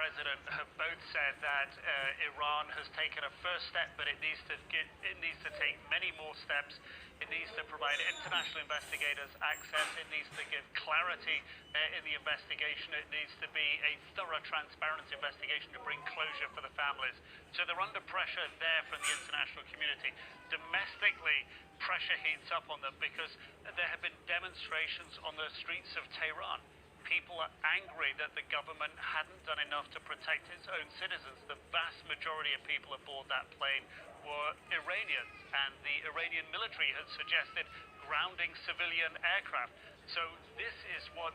president have both said that Iran has taken a first step, but it needs to take many more steps. It needs to provide international investigators access. It needs to give clarity in the investigation. It needs to be a thorough, transparent investigation to bring closure for the families. So they're under pressure there from the international community. Domestically, pressure heats up on them because there have been demonstrations on the streets of Tehran. People are angry that the government hadn't done enough to protect its own citizens. The vast majority of people aboard that plane were Iranians, and the Iranian military had suggested grounding civilian aircraft. So this is what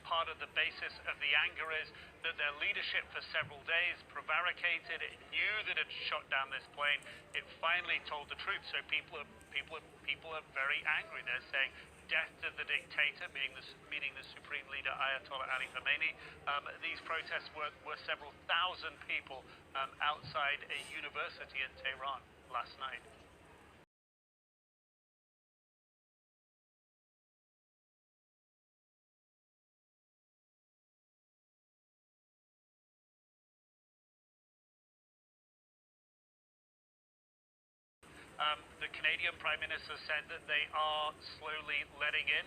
part of the basis of the anger is, that their leadership for several days prevaricated. It knew that it shot down this plane. It finally told the truth. So people are very angry. They're saying, death to the dictator, meaning the supreme leader Ayatollah Ali Khamenei. These protests were several thousand people outside a university in Tehran last night. The Canadian Prime Minister said that they are slowly letting in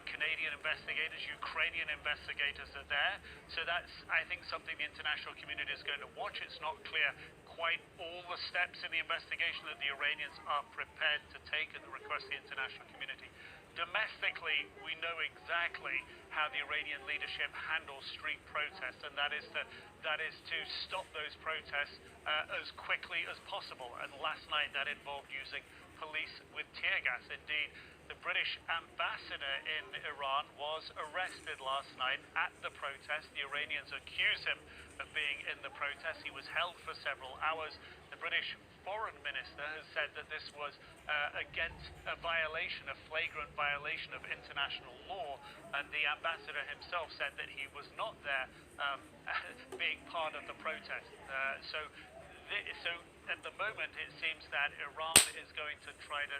Canadian investigators. Ukrainian investigators are there. So that's, I think, something the international community is going to watch. It's not clear quite all the steps in the investigation that the Iranians are prepared to take at the request of the international community. Domestically, we know exactly how the Iranian leadership handles street protests, and that is to stop those protests as quickly as possible. And last night that involved using police with tear gas. Indeed, the British ambassador in Iran was arrested last night at the protest. The Iranians accuse him of being in the protest. He was held for several hours. The British foreign minister has said that this was against a violation, a flagrant violation of international law, and the ambassador himself said that he was not there being part of the protest. So at the moment it seems that Iran is going to try to